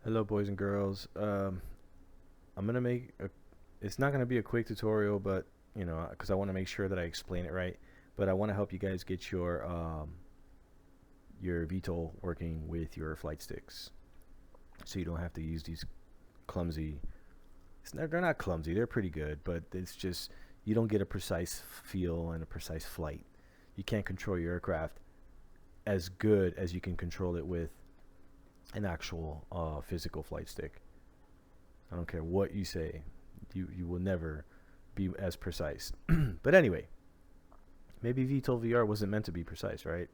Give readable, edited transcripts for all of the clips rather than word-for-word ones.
Hello, boys and girls. I'm gonna make a. It's not gonna be a quick tutorial, but because I want to make sure that I explain it right. But I want to help you guys get your VTOL working with your flight sticks, so you don't have to use these clumsy. They're not clumsy. They're pretty good, but it's just you don't get a precise feel and a precise flight. You can't control your aircraft as good as you can control it with an actual physical flight stick. I don't care what you say, you will never be as precise. But anyway, maybe VTOL VR wasn't meant to be precise, right?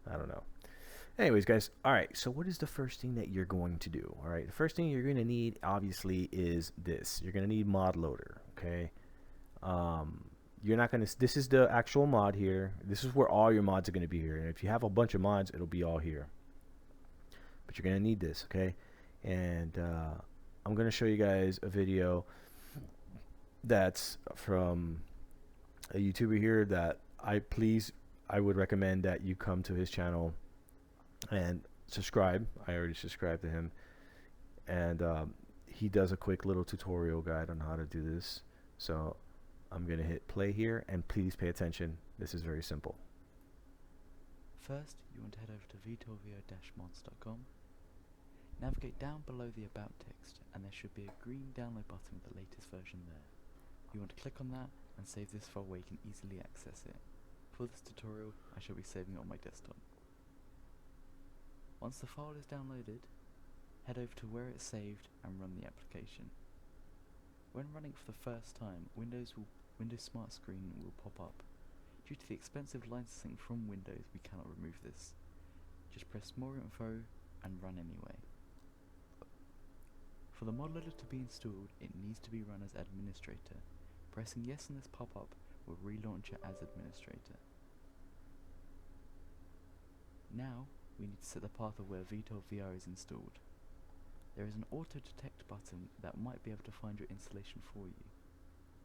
I don't know. Anyways, guys, all right, so what is the first thing that you're going to do? All right, the first thing you're going to need, obviously, is this. You're going to need mod loader, okay? You're not going to, this is the actual mod here. This is where all your mods are going to be here. And if you have a bunch of mods, it'll be all here. But you're going to need this, okay? And I'm going to show you guys a video that's from a YouTuber here that I would recommend that you come to his channel and subscribe. I already subscribed to him, and he does a quick little tutorial guide on how to do this. So I'm gonna hit play here, and please pay attention. This is very simple. First, you want to head over to VTOL VR-mods.com. Navigate down below the About text, and there should be a green download button with the latest version there. You want to click on that and save this file where you can easily access it. For this tutorial, I shall be saving it on my desktop. Once the file is downloaded, head over to where it's saved and run the application. When running for the first time, Windows Smart Screen will pop up. Due to the expensive licensing from Windows, we cannot remove this. Just press more info and run anyway. For the mod loader to be installed, it needs to be run as administrator. Pressing yes on this pop-up will relaunch it as administrator. Now, we need to set the path of where VTOL VR is installed. There is an auto-detect button that might be able to find your installation for you.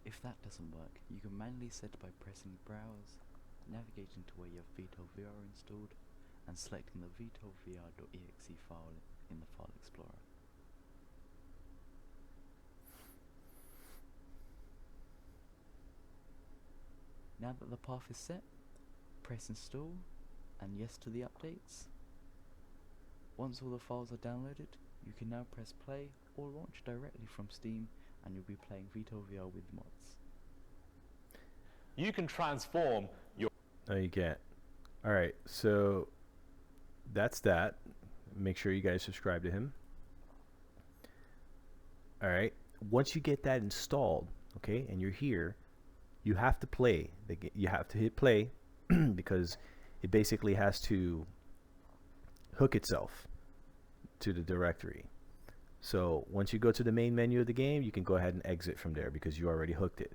If that doesn't work, you can manually set it by pressing browse, navigating to where you have VTOL VR installed, and selecting the VTOLVR.exe file in the File Explorer. Now that the path is set, press install and yes to the updates. Once all the files are downloaded, you can now press play or launch directly from Steam, and you'll be playing VTOL VR with mods. You can transform your... No, you can't. All right, so that's that. Make sure you guys subscribe to him. All right, once you get that installed, okay, and you're here, you have to play. You have to hit play because it basically has to hook itself to the directory. So once you go to the main menu of the game, you can go ahead and exit from there because you already hooked it.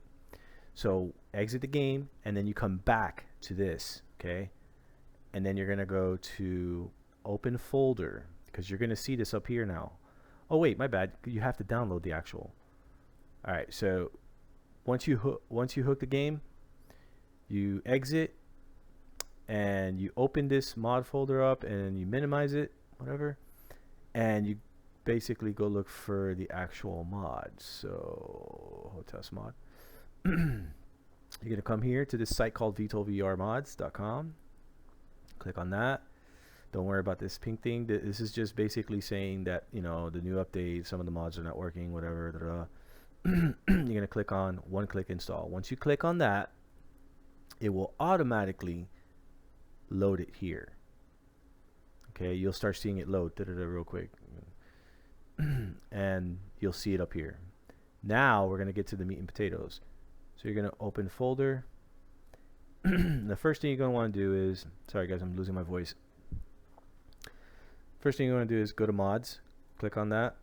So exit the game, and then you come back to this, okay? And then you're gonna go to open folder because you're gonna see this up here now. Oh wait, my bad. You have to download the actual. All right, so once you hook the game, you exit and you open this mod folder up and you minimize it, whatever, and you basically go look for the actual mod. So HOTAS mod. You're gonna come here to this site called VTOLVRmods.com. Click on that. Don't worry about this pink thing. This is just basically saying that the new update, some of the mods are not working, whatever. You're gonna click on one-click install. Once you click on that, it will automatically load it here. Okay, you'll start seeing it load real quick, and you'll see it up here. Now we're gonna get to the meat and potatoes. So you're gonna open folder. The first thing you're gonna want to do is, sorry guys, I'm losing my voice. First thing you want to do is go to mods, click on that,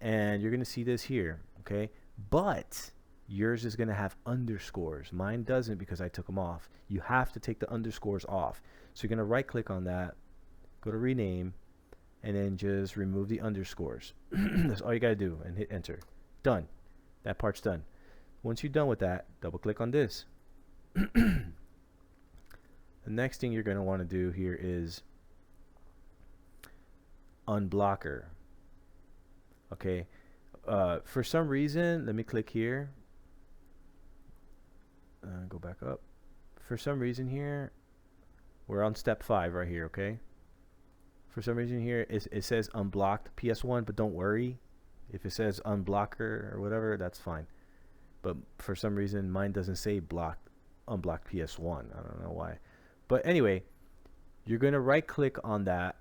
and you're gonna see this here. Okay, but yours is gonna have underscores. Mine doesn't because I took them off. You have to take the underscores off. So you're gonna right click on that, go to rename, and then just remove the underscores. That's all you gotta do, and hit enter. Done. That part's done. Once you're done with that, double click on this. The next thing you're gonna want to do here is unblocker. Okay. For some reason, let me click here. Go back up. For some reason here, we're on step 5 right here, okay? For some reason here, it says unblocked PS1, but don't worry. If it says unblocker or whatever, that's fine. But for some reason, mine doesn't say unblocked PS1. I don't know why. But anyway, you're going to right-click on that.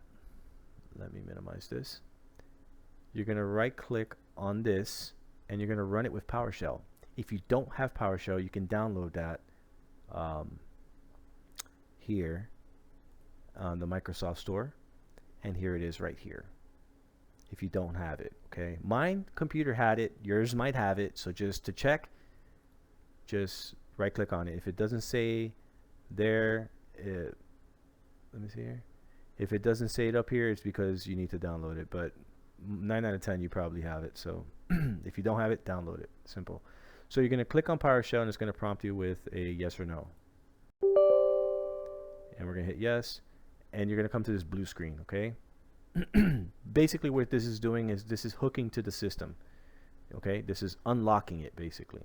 Let me minimize this. You're going to right-click on this, and you're going to run it with PowerShell. If you don't have PowerShell, you can download that here on the Microsoft Store, and here it is right here. If you don't have it, okay? Mine computer had it. Yours might have it. So just to check, just right-click on it. If it doesn't say there, let me see here. If it doesn't say it up here, it's because you need to download it. But 9 out of 10, you probably have it. So if you don't have it, download it. Simple. So you're going to click on PowerShell, and it's going to prompt you with a yes or no. And we're going to hit yes. And you're going to come to this blue screen, okay? Basically, what this is doing is this is hooking to the system. Okay? This is unlocking it, basically.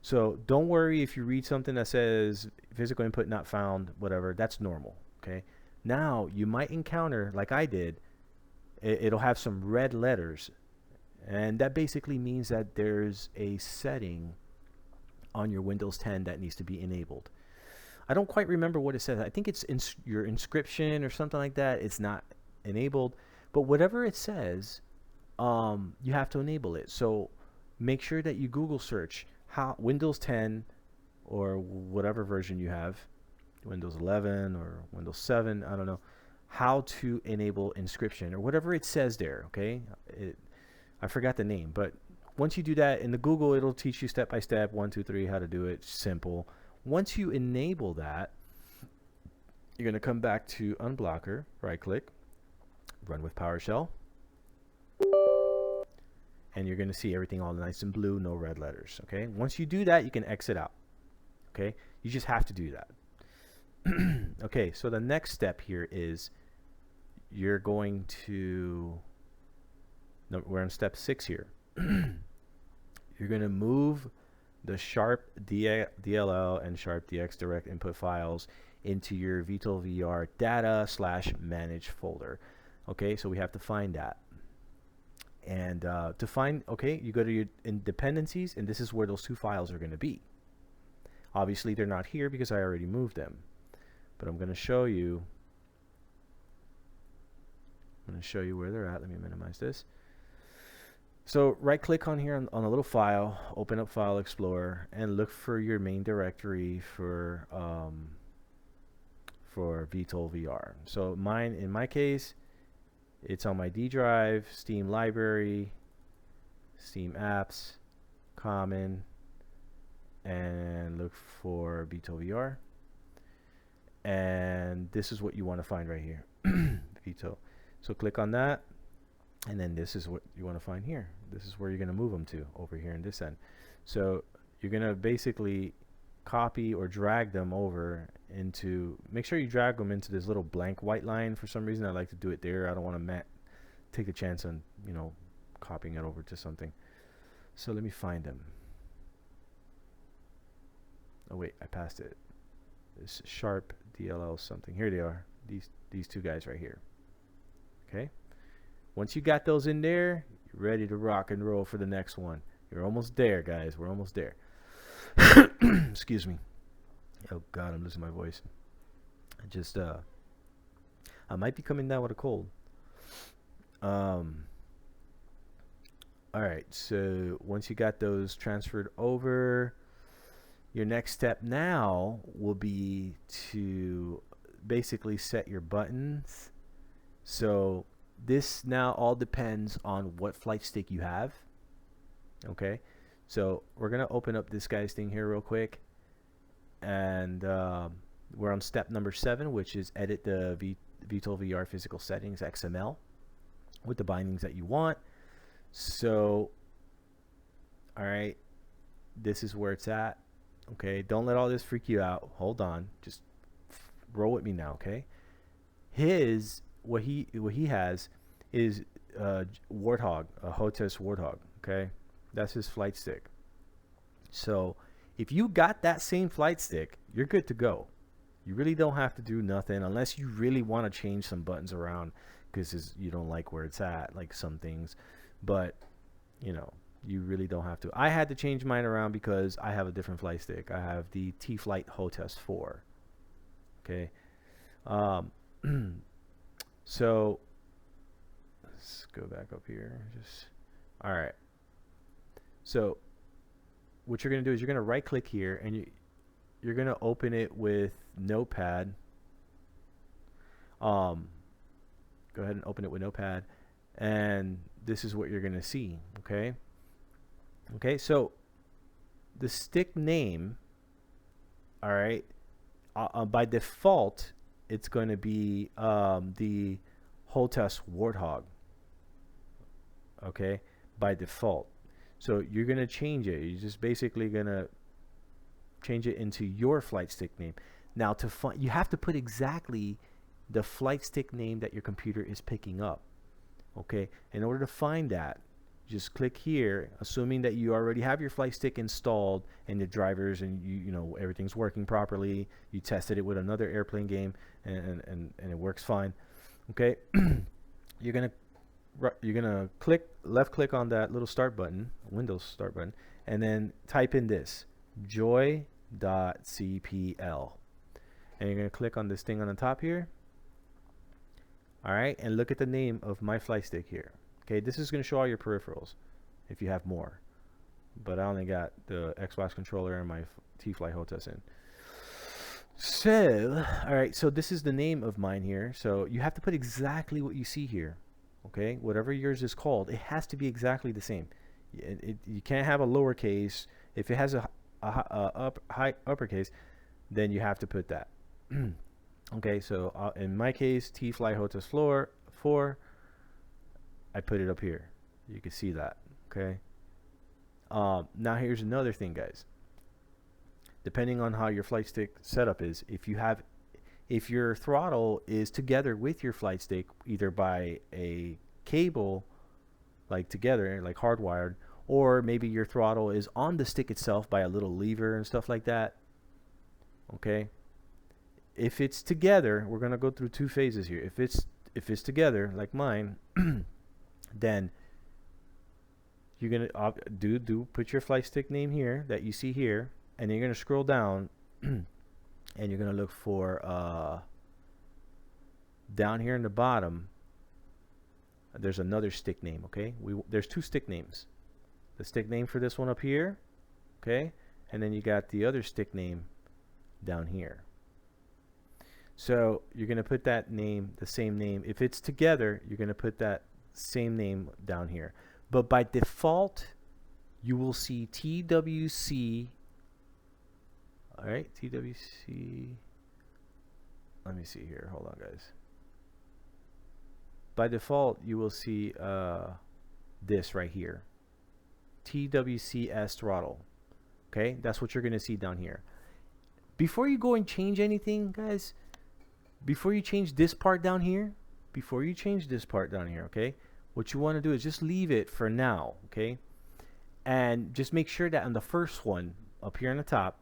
So don't worry if you read something that says physical input not found, whatever. That's normal, okay? Now, you might encounter, like I did, it'll have some red letters. And that basically means that there's a setting on your Windows 10 that needs to be enabled. I don't quite remember what it says. I think it's your inscription or something like that. It's not enabled. But whatever it says, you have to enable it. So make sure that you Google search how Windows 10 or whatever version you have, Windows 11 or Windows 7, I don't know, how to enable inscription or whatever it says there, okay? I forgot the name, but once you do that in the Google, it'll teach you step by step, 1, 2, 3, how to do it. Simple. Once you enable that, you're going to come back to Unblocker, right click, run with PowerShell, and you're going to see everything all nice and blue, no red letters, okay? Once you do that, you can exit out, okay? You just have to do that. Okay, so the next step here is you're going to, no, we're on step 6 here. You're going to move the Sharp DLL and Sharp DX direct input files into your VTOL VR data/manage folder. Okay, so we have to find that. And to find, okay, you go to your dependencies, and this is where those 2 files are going to be. Obviously, they're not here because I already moved them. But I'm going to show you. I'm going to show you where they're at. Let me minimize this. So right click on here on a little file, open up File Explorer, and look for your main directory for VTOL VR. So mine, in my case, it's on my D drive, Steam Library, Steam Apps, Common, and look for VTOL VR. And this is what you want to find right here, VTOL. So click on that. And then this is what you want to find here. This is where you're going to move them to, over here in this end. So you're going to basically copy or drag them over into, make sure you drag them into this little blank white line. For some reason, I like to do it there. I don't want to take the chance on, you know, copying it over to something. So let me find them. Oh wait, I passed it. This Sharp DLL something. Here they are. These 2 guys right here. Okay. Once you got those in there, you're ready to rock and roll for the next one. You're almost there, guys. We're almost there. Excuse me. Oh God, I'm losing my voice. I might be coming down with a cold. All right. So once you got those transferred over, your next step now will be to basically set your buttons. So this now all depends on what flight stick you have. Okay, so we're gonna open up this guy's thing here real quick, and we're on step number 7, which is edit the VTOL VR physical settings XML with the bindings that you want. So all right, this is where it's at. Okay, don't let all this freak you out. Hold on, just roll with me now. Okay, what he has is Warthog, a HOTAS Warthog. Okay, that's his flight stick. So if you got that same flight stick, you're good to go. You really don't have to do nothing unless you really want to change some buttons around because you don't like where it's at, like some things. But, you know, you really don't have to. I had to change mine around because I have a different flight stick. I have the T-Flight HOTAS 4. Okay. So let's go back up here. All right. So what you're going to do is you're going to right click here and you're going to open it with Notepad. Go ahead and open it with Notepad, and this is what you're going to see. Okay, so the stick name, all right, by default it's going to be the HOTAS Warthog. Okay, by default. So you're going to change it. You're just basically going to change it into your flight stick name. Now you have to put exactly the flight stick name that your computer is picking up. Okay, in order to find that, just click here, assuming that you already have your flight stick installed and the drivers and you know everything's working properly. You tested it with another airplane game and it works fine. Okay, you're gonna left click on that little start button, Windows start button, and then type in this joy.cpl, and you're gonna click on this thing on the top here. All right, and look at the name of my flight stick here. Okay, this is gonna show all your peripherals if you have more, but I only got the Xbox controller and my T-Flight HOTAS in. So, all right, so this is the name of mine here. So you have to put exactly what you see here. Okay, whatever yours is called, it has to be exactly the same. You can't have a lowercase. If it has a uppercase, then you have to put that. Okay, so in my case, T-Flight HOTAS 4, I put it up here. You can see that. Okay. Now here's another thing, guys. Depending on how your flight stick setup is, if your throttle is together with your flight stick, either by a cable, like together, like hardwired, or maybe your throttle is on the stick itself by a little lever and stuff like that. Okay. If it's together, we're gonna go through two phases here. If it's together, like mine, then you're gonna put your flight stick name here that you see here, and then you're gonna scroll down. And you're going to look for down here in the bottom, there's another stick name. Okay, there's two stick names, the stick name for this one up here, okay, and then you got the other stick name down here. So you're going to put that name, the same name. If it's together, you're going to put that same name down here, but by default you will see TWC. All right, TWC. Let me see here. Hold on, guys. By default, you will see this right here, TWCS throttle. Okay, that's what you're going to see down here. Before you go and change anything, guys, before you change this part down here, okay, what you want to do is just leave it for now, okay, and just make sure that on the first one up here on the top,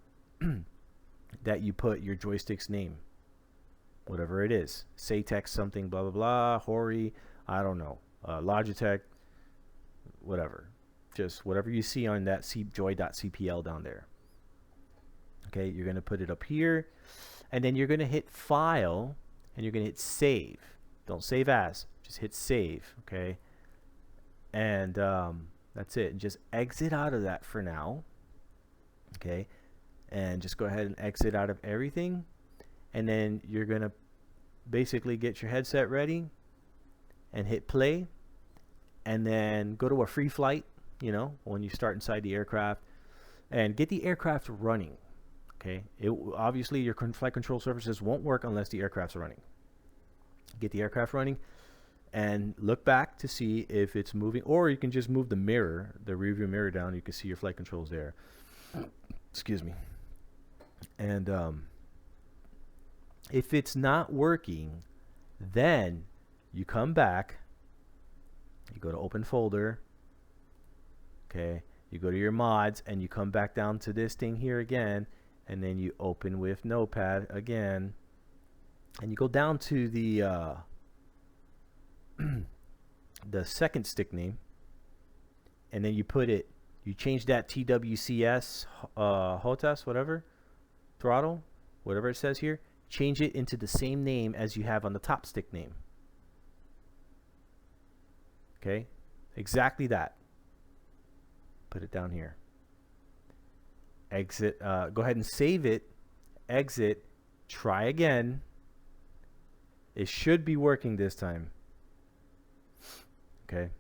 that you put your joystick's name, whatever it is, Saytex something, blah blah blah, Hori, I don't know, Logitech, whatever, just whatever you see on that joy.cpl down there. Okay, you're going to put it up here, and then you're going to hit File, and you're going to hit Save. Don't save as, just hit Save. Okay, and that's it. Just exit out of that for now. Okay, and just go ahead and exit out of everything, and then you're going to basically get your headset ready and hit play, and then go to a free flight, you know, when you start inside the aircraft, and get the aircraft running. Okay, obviously your flight control surfaces won't work unless the aircraft's running. Get the aircraft running and look back to see if it's moving, or you can just move the mirror, the rear view mirror down. You can see your flight controls there. Excuse me. And if it's not working, then you come back go to open folder. Okay, you go to your mods and you come back down to this thing here again, and then you open with Notepad again, and you go down to the the second stick name, and then you change that TWCS HOTAS, whatever, throttle, whatever it says here, change it into the same name as you have on the top stick name. Okay, exactly that. Put it down here. Exit, go ahead and save it, exit, try again. It should be working this time. Okay.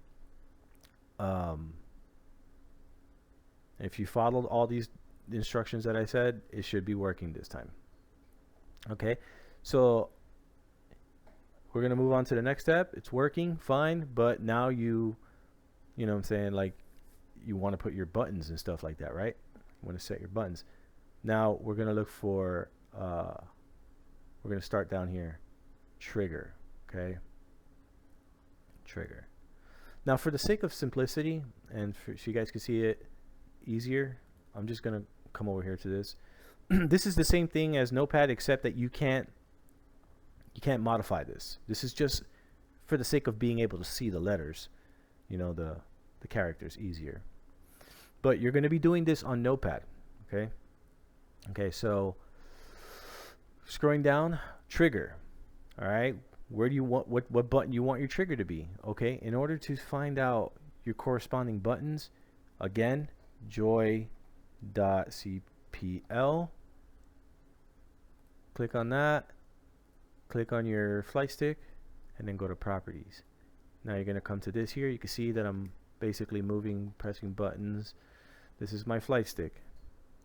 If you followed all these instructions that I said, it should be working this time. Okay, so we're gonna move on to the next step. It's working fine, but now you know what I'm saying, like, you want to put your buttons and stuff like that, right? You want to set your buttons. Now we're gonna look for we're gonna start down here, trigger. Okay, trigger. Now, for the sake of simplicity and so you guys can see it easier, I'm just gonna come over here to this. This is the same thing as Notepad, except that you can't modify this. This is just for the sake of being able to see the letters, you know, the characters easier. But you're going to be doing this on Notepad. Okay, so scrolling down, trigger. All right, where do you want, what button you want your trigger to be? Okay, in order to find out your corresponding buttons, again, joy.cpl, click on that, click on your flight stick, and then go to properties. Now you're going to come to this here. You can see that I'm basically moving, pressing buttons. This is my flight stick.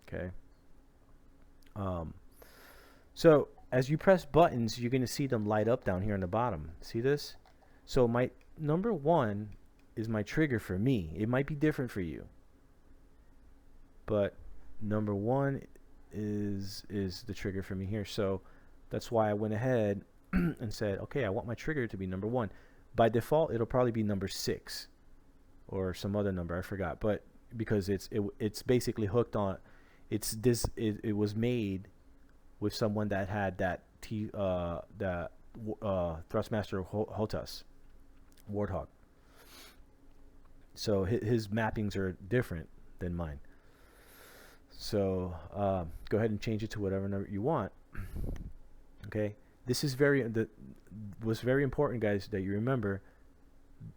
Okay, so as you press buttons, you're going to see them light up down here on the bottom. See this? So my number 1 is my trigger for me. It might be different for you, but number 1 is the trigger for me here. So that's why I went ahead and said, okay, I want my trigger to be number 1. By default, it'll probably be number 6 or some other number, I forgot, but because it's basically hooked on, it was made with someone that had that Thrustmaster HOTAS Warthog. So his mappings are different than mine. So go ahead and change it to whatever number you want. Okay, this is was very important, guys, that you remember.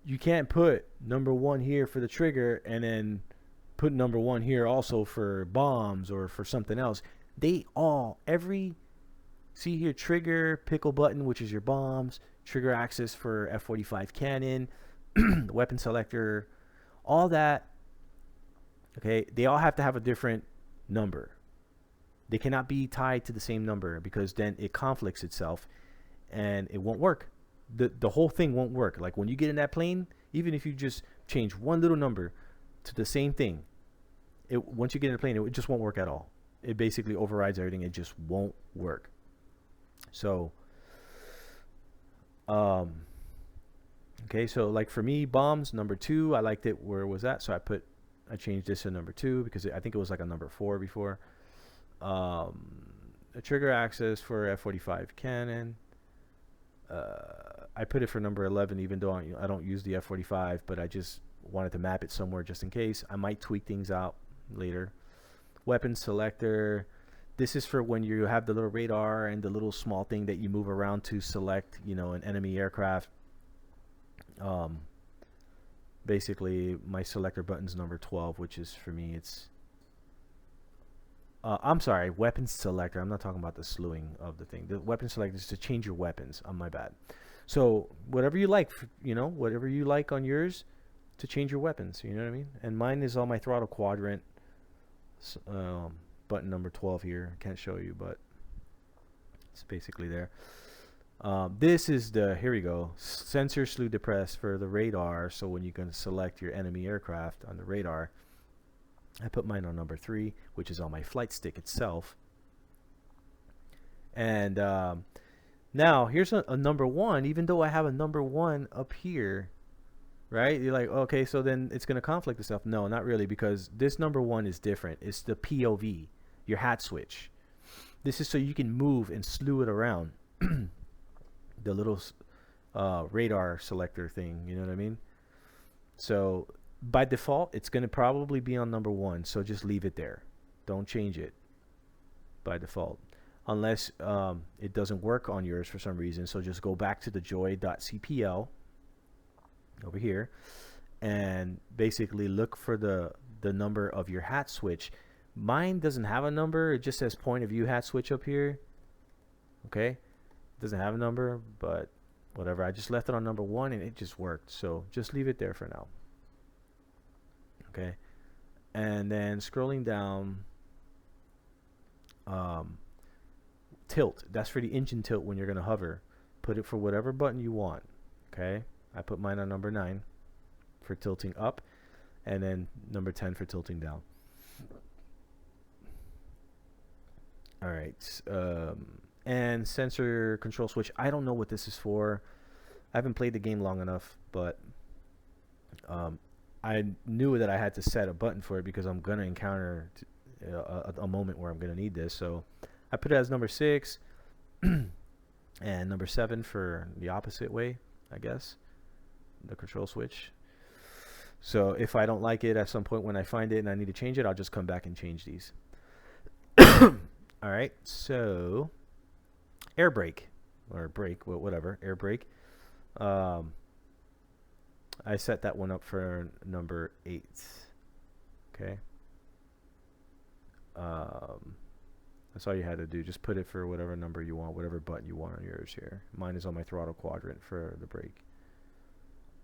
You can't put number 1 here for the trigger and then put number 1 here also for bombs or for something else. They all, see here, trigger, pickle button, which is your bombs, trigger axis for F-45 cannon, weapon selector, all that. Okay, they all have to have a different number. They cannot be tied to the same number, because then it conflicts itself and it won't work. The whole thing won't work. Like when you get in that plane, even if you just change one little number to the same thing, once you get in the plane, it just won't work at all. It basically overrides everything. It just won't work. So okay, so like for me, bombs number 2, I liked it where it was at, so I changed this to number 2 because I think it was like a number 4 before. A trigger axis for F-45 cannon, I put it for number 11, even though I don't use the F-45, but I just wanted to map it somewhere just in case. I might tweak things out later. Weapon selector, this is for when you have the little radar and the little small thing that you move around to select, you know, an enemy aircraft. Basically my selector button's number 12, which is for me, it's I'm sorry, weapon selector. I'm not talking about the slewing of the thing. The weapon selector is to change your weapons. My bad. So whatever you like, you know, whatever you like on yours to change your weapons, you know what I mean? And mine is on my throttle quadrant, button number 12 here. I can't show you, but it's basically there. This is here we go, sensor slew depress for the radar. So when you can select your enemy aircraft on the radar, I put mine on number 3, which is on my flight stick itself. And now here's a number 1. Even though I have a number 1 up here, right? You're like, okay, so then it's going to conflict with stuff. No, not really, because this number 1 is different. It's the POV, your hat switch. This is so you can move and slew it around. The little radar selector thing, you know what I mean? So by default, it's going to probably be on number 1, so just leave it there. Don't change it by default. Unless it doesn't work on yours for some reason, so just go back to the joy.cpl over here and basically look for the number of your hat switch. Mine doesn't have a number, it just says point of view hat switch up here. Okay, it doesn't have a number, but whatever, I just left it on number 1 and it just worked, so just leave it there for now. Okay, and then scrolling down, tilt, that's for the engine tilt when you're going to hover. Put it for whatever button you want. Okay, I put mine on number 9 for tilting up, and then number 10 for tilting down. All right, and sensor control switch, I don't know what this is for. I haven't played the game long enough, but I knew that I had to set a button for it because I'm going to encounter a moment where I'm going to need this. So I put it as number 6 and number 7 for the opposite way, I guess, the control switch. So if I don't like it at some point when I find it and I need to change it, I'll just come back and change these. All right, so air brake or brake, whatever, air brake. I set that one up for number 8. Okay. That's all you had to do. Just put it for whatever number you want, whatever button you want on yours here. Mine is on my throttle quadrant for the brake.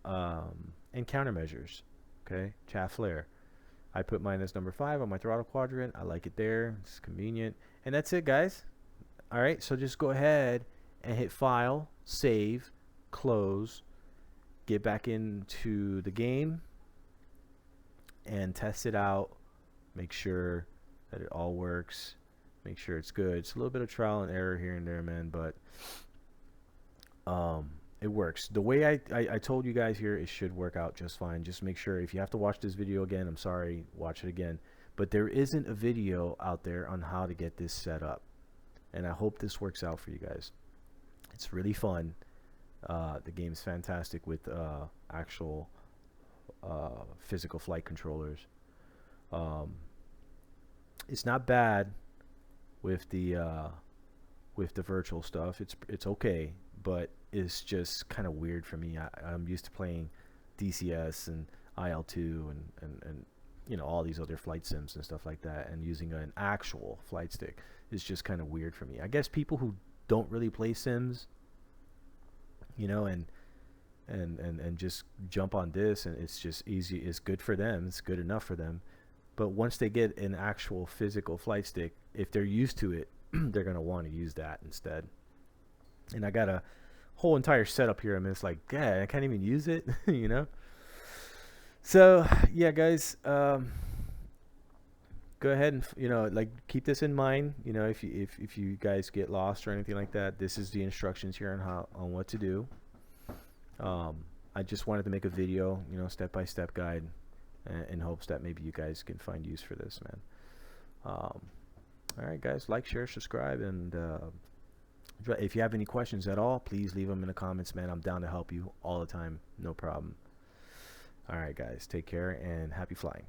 And countermeasures. Okay, chaff flare. I put mine as number 5 on my throttle quadrant. I like it there. It's convenient. And that's it, guys. All right, so just go ahead and hit File, Save, Close, get back into the game, and test it out. Make sure that it all works. Make sure it's good. It's a little bit of trial and error here and there, man, but it works. The way I told you guys here, it should work out just fine. Just make sure, if you have to watch this video again, I'm sorry, watch it again. But there isn't a video out there on how to get this set up. And I hope this works out for you guys. It's really fun. The game's fantastic with actual physical flight controllers. It's not bad with the virtual stuff. It's okay, but it's just kind of weird for me. I'm used to playing DCS and IL2 and you know, all these other flight sims and stuff like that, and using an actual flight stick is just kind of weird for me. I guess people who don't really play sims, you know, and just jump on this, and it's just easy, it's good for them, it's good enough for them. But once they get an actual physical flight stick, if they're used to it, they're going to want to use that instead. And I got a whole entire setup here. I mean, it's like, yeah, I can't even use it, you know? So, yeah, guys, go ahead and, you know, like, keep this in mind. You know, if you guys get lost or anything like that, this is the instructions here on what to do. I just wanted to make a video, you know, step-by-step guide, in hopes that maybe you guys can find use for this, man. All right, guys, like, share, subscribe, and if you have any questions at all, please leave them in the comments, man. I'm down to help you all the time, no problem. All right, guys, take care and happy flying.